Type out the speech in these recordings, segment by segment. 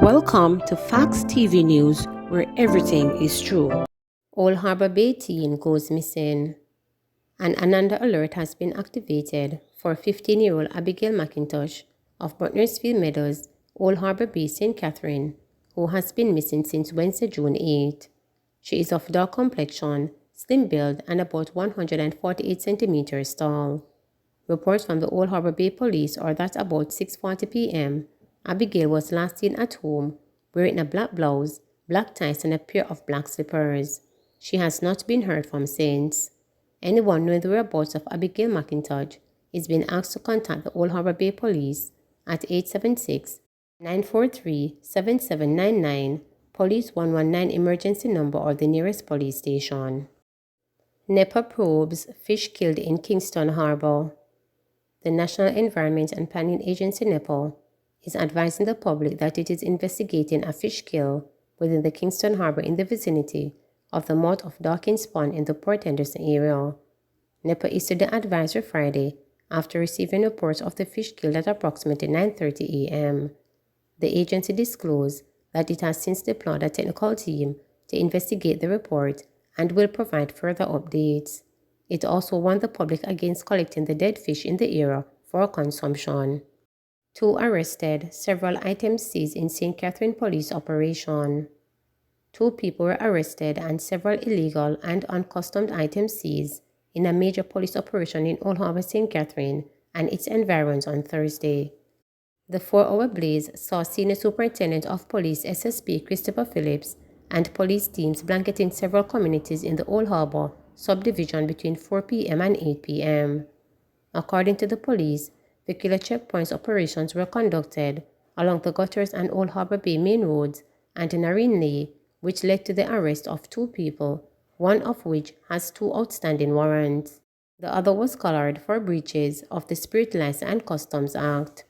Welcome to Facts TV News, where everything is true. Old Harbour Bay teen goes missing. An Ananda alert has been activated for 15-year-old Abigail McIntosh of Butnersfield Meadows, Old Harbour Bay, St. Catherine, who has been missing since Wednesday, June 8. She is of dark complexion, slim build, and about 148 centimeters tall. Reports from the Old Harbour Bay Police are that about 6:40 p.m., Abigail was last seen at home wearing a black blouse, black ties, and a pair of black slippers. She has not been heard from since. Anyone knowing the whereabouts of Abigail McIntosh is being asked to contact the Old Harbour Bay Police at 876-943-7799, Police 119 emergency number, or the nearest police station. NEPA probes fish killed in Kingston Harbour. The National Environment and Planning Agency NEPA is advising the public that it is investigating a fish kill within the Kingston Harbour in the vicinity of the mouth of Dawkins Pond in the Port Henderson area. NEPA issued the advisory Friday after receiving reports of the fish killed at approximately 9:30 a.m. The agency disclosed that it has since deployed a technical team to investigate the report and will provide further updates. It also warned the public against collecting the dead fish in the area for consumption. 2 arrested, several items seized in St. Catherine police operation. 2 people were arrested and several illegal and uncustomed items seized in a major police operation in Old Harbour, St. Catherine and its environs on Thursday. The 4-hour blaze saw Senior Superintendent of Police SSP Christopher Phillips and police teams blanketing several communities in the Old Harbour subdivision between 4 p.m. and 8 p.m. According to the police, vehicular checkpoints operations were conducted along the gutters and Old Harbour Bay main roads and in a Rinley, which led to the arrest of 2 people, one of which has 2 outstanding warrants. The other was collared for breaches of the Spirit License and Customs Act.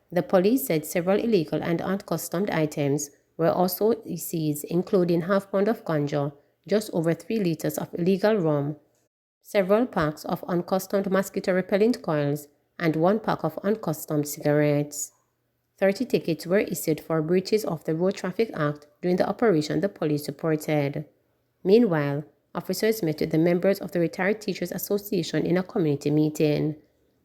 The police said several illegal and uncustomed items were also seized, including half-pound of ganja, just over 3 liters of illegal rum, several packs of uncustomed mosquito-repellent coils, and 1 pack of uncustomed cigarettes. 30 tickets were issued for breaches of the Road Traffic Act during the operation, the police reported. Meanwhile, officers met with the members of the Retired Teachers Association in a community meeting.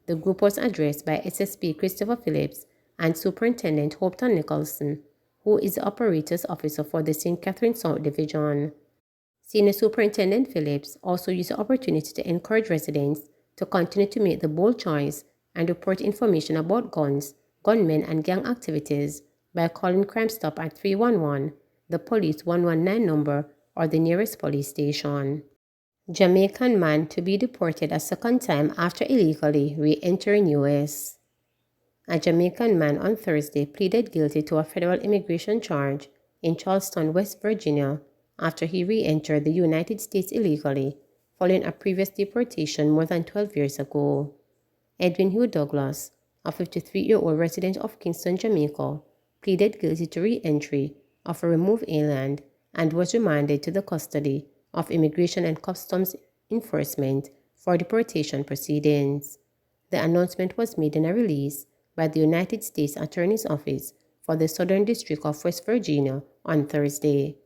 The group was addressed by SSP Christopher Phillips and Superintendent Hopton Nicholson, who is the Operations Officer for the St. Catherine South Division. Senior Superintendent Phillips also used the opportunity to encourage residents to continue to make the bold choice and report information about guns, gunmen, and gang activities by calling Crime Stop at 311, the Police 119 number, or the nearest police station. Jamaican man to be deported a second time after illegally re-entering U.S. A Jamaican man on Thursday pleaded guilty to a federal immigration charge in Charleston, West Virginia, after he re-entered the United States illegally following a previous deportation more than 12 years ago. Edwin Hugh Douglas, a 53-year-old resident of Kingston, Jamaica, pleaded guilty to re-entry of a removed alien and was remanded to the custody of Immigration and Customs Enforcement for deportation proceedings. The announcement was made in a release by the United States Attorney's Office for the Southern District of West Virginia on Thursday.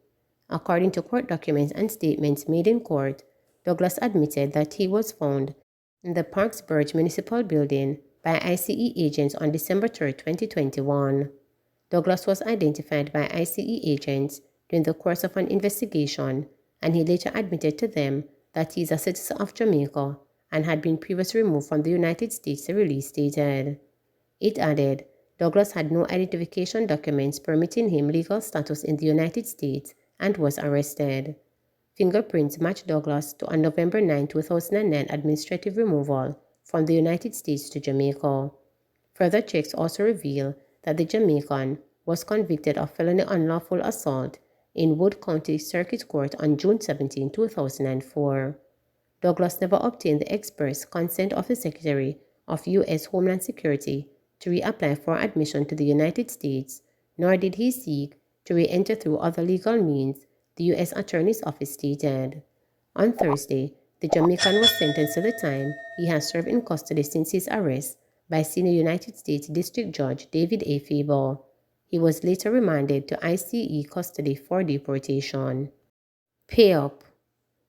According to court documents and statements made in court, Douglas admitted that he was found in the Parksburg Municipal Building by ICE agents on December 3, 2021. Douglas was identified by ICE agents during the course of an investigation, and he later admitted to them that he is a citizen of Jamaica and had been previously removed from the United States, the release stated. It added, Douglas had no identification documents permitting him legal status in the United States and was arrested. Fingerprints matched Douglas to a November 9, 2009 administrative removal from the United States to Jamaica. Further checks also reveal that the Jamaican was convicted of felony unlawful assault in Wood County Circuit Court on June 17, 2004. Douglas never obtained the express consent of the Secretary of U.S. Homeland Security to reapply for admission to the United States, nor did he seek to re-enter through other legal means, the U.S. Attorney's Office stated. On Thursday, the Jamaican was sentenced to the time he has served in custody since his arrest by Senior United States District Judge David A. Faber. He was later remanded to ICE custody for deportation. Pay up.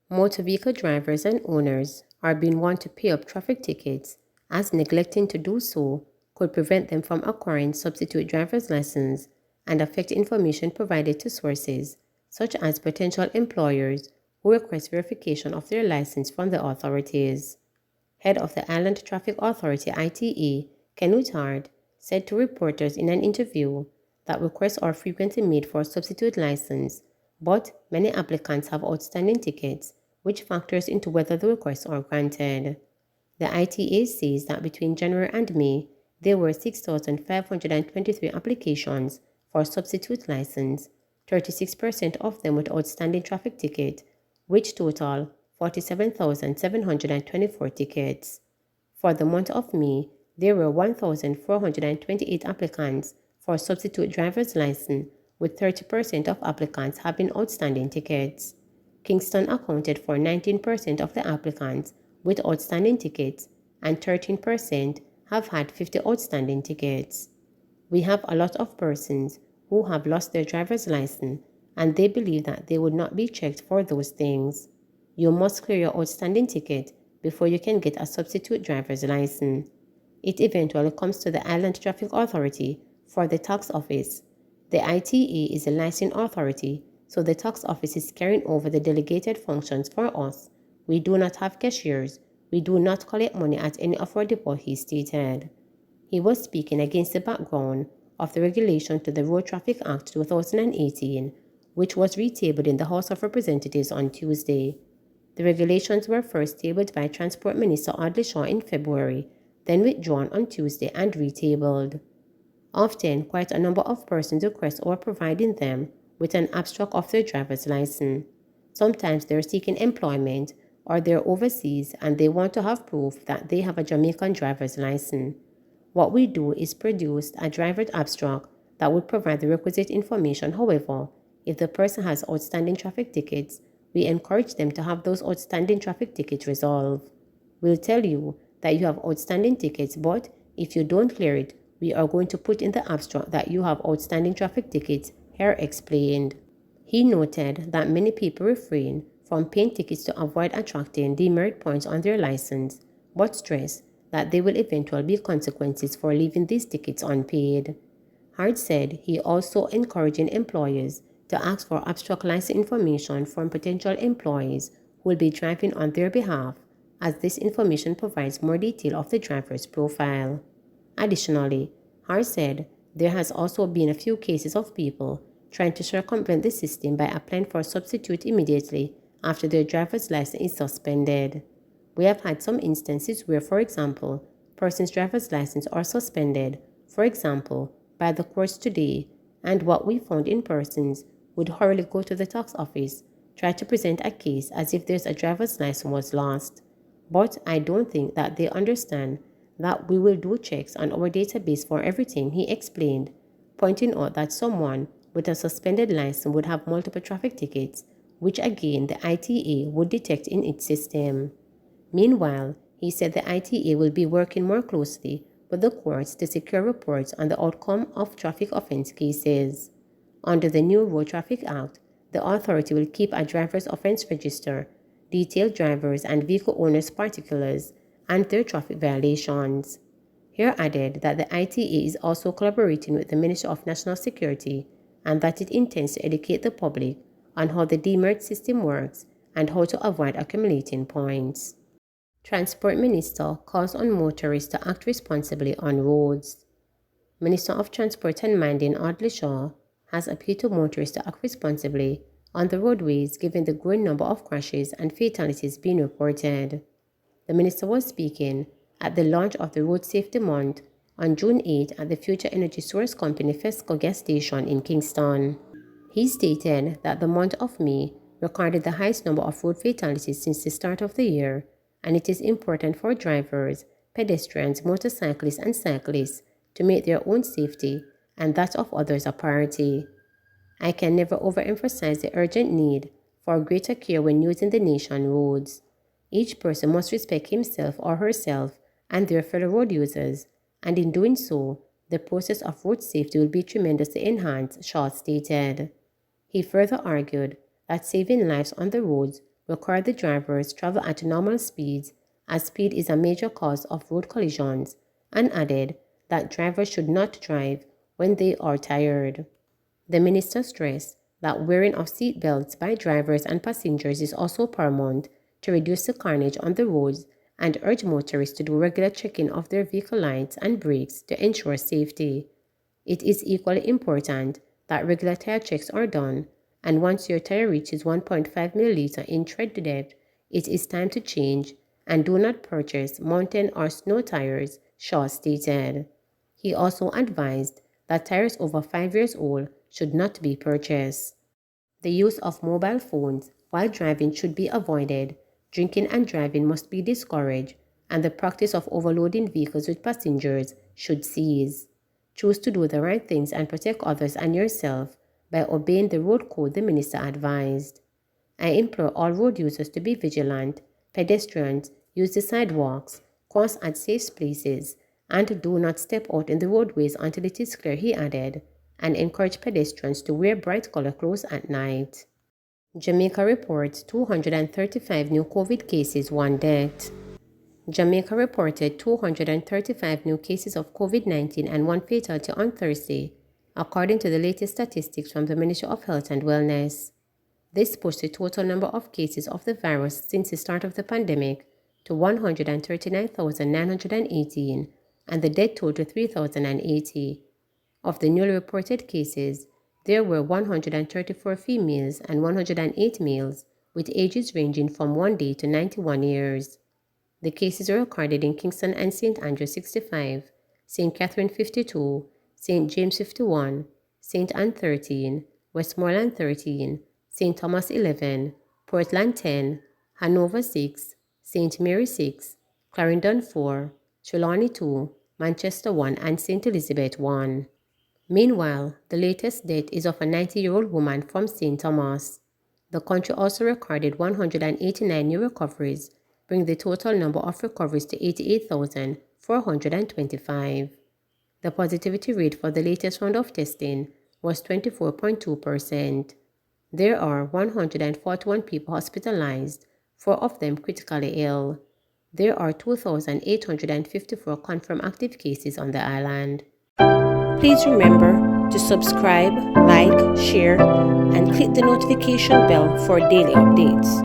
Motor vehicle drivers and owners are being warned to pay up traffic tickets, as neglecting to do so could prevent them from acquiring substitute driver's licenses and affect information provided to sources, such as potential employers who request verification of their license from the authorities. Head of the Island Traffic Authority ITA, Ken Uttard, said to reporters in an interview that requests are frequently made for a substitute license, but many applicants have outstanding tickets, which factors into whether the requests are granted. The ITA says that between January and May, there were 6,523 applications for substitute license, 36% of them with outstanding traffic ticket, which total 47,724 tickets. For the month of May, there were 1,428 applicants for substitute driver's license, with 30% of applicants having outstanding tickets. Kingston accounted for 19% of the applicants with outstanding tickets, and 13% have had 50 outstanding tickets. We have a lot of persons who have lost their driver's license, and they believe that they would not be checked for those things. You must clear your outstanding ticket before you can get a substitute driver's license. It eventually comes to the Island Traffic Authority for the tax office. The ITA is a licensing authority, so the tax office is carrying over the delegated functions for us. We do not have cashiers. We do not collect money at any of our depots, he stated. He was speaking against the background of the regulation to the Road Traffic Act 2018, which was retabled in the House of Representatives on Tuesday. The regulations were first tabled by Transport Minister Audley Shaw in February, then withdrawn on Tuesday and retabled. Often, quite a number of persons request or providing them with an abstract of their driver's license. Sometimes they're seeking employment or they're overseas and they want to have proof that they have a Jamaican driver's license. What we do is produce a driver's abstract that would provide the requisite information. However, if the person has outstanding traffic tickets, we encourage them to have those outstanding traffic tickets resolved. We'll tell you that you have outstanding tickets, but if you don't clear it, we are going to put in the abstract that you have outstanding traffic tickets, Hare explained. He noted that many people refrain from paying tickets to avoid attracting demerit points on their license, but stressed that there will eventually be consequences for leaving these tickets unpaid. Hart said he also encouraging employers to ask for abstract license information from potential employees who will be driving on their behalf, as this information provides more detail of the driver's profile. Additionally, Hart said there has also been a few cases of people trying to circumvent the system by applying for a substitute immediately after their driver's license is suspended. We have had some instances where, for example, persons' driver's license are suspended, for example, by the courts today, and what we found in persons would hurriedly go to the tax office, try to present a case as if there's a driver's license was lost. But I don't think that they understand that we will do checks on our database for everything, he explained, pointing out that someone with a suspended license would have multiple traffic tickets, which again the ITA would detect in its system. Meanwhile, he said the ITA will be working more closely with the courts to secure reports on the outcome of traffic offense cases. Under the new Road Traffic Act, the authority will keep a driver's offense register, detail drivers and vehicle owners' particulars, and their traffic violations. Here added that the ITA is also collaborating with the Ministry of National Security and that it intends to educate the public on how the demerit system works and how to avoid accumulating points. Transport Minister calls on motorists to act responsibly on roads. Minister of Transport and Mining Audley Shaw has appealed to motorists to act responsibly on the roadways given the growing number of crashes and fatalities being reported. The minister was speaking at the launch of the Road Safety Month on June 8 at the Future Energy Source Company Fesco gas station in Kingston. He stated that the month of May recorded the highest number of road fatalities since the start of the year, and it is important for drivers, pedestrians, motorcyclists, and cyclists to make their own safety and that of others a priority. I can never overemphasize the urgent need for greater care when using the nation's roads. Each person must respect himself or herself and their fellow road users, and in doing so, The process of road safety will be tremendously enhanced, Shaw stated. He further argued that saving lives on the roads required the drivers travel at normal speeds, as speed is a major cause of road collisions, and added that drivers should not drive when they are tired. The minister stressed that wearing of seat belts by drivers and passengers is also paramount to reduce the carnage on the roads and urged motorists to do regular checking of their vehicle lights and brakes to ensure safety. It is equally important that regular tire checks are done, and once your tire reaches 1.5 milliliter in tread depth, it is time to change and do not purchase mountain or snow tires, Shaw stated. He also advised that tires over 5 years old should not be purchased. The use of mobile phones while driving should be avoided, drinking and driving must be discouraged, and the practice of overloading vehicles with passengers should cease. Choose to do the right things and protect others and yourself by obeying the road code, the minister advised. I implore all road users to be vigilant, pedestrians use the sidewalks, cross at safe places, and do not step out in the roadways until it is clear, he added, and encourage pedestrians to wear bright color clothes at night. Jamaica reports 235 new COVID cases, 1 death. Jamaica reported 235 new cases of COVID-19 and 1 fatality on Thursday, according to the latest statistics from the Ministry of Health and Wellness. This pushed the total number of cases of the virus since the start of the pandemic to 139,918 and the death toll to 3,080. Of the newly reported cases, there were 134 females and 108 males, with ages ranging from 1 day to 91 years. The cases were recorded in Kingston and St. Andrews 65, St. Catherine 52, St. James 51, St. Anne 13, Westmoreland 13, St. Thomas 11, Portland 10, Hanover 6, St. Mary 6, Clarendon 4, Trelawney 2, Manchester 1, and St. Elizabeth 1. Meanwhile, the latest death is of a 90-year-old woman from St. Thomas. The country also recorded 189 new recoveries, bringing the total number of recoveries to 88,425. The positivity rate for the latest round of testing was 24.2%. There are 141 people hospitalized, 4 of them critically ill. There are 2,854 confirmed active cases on the island. Please remember to subscribe, like, share, and click the notification bell for daily updates.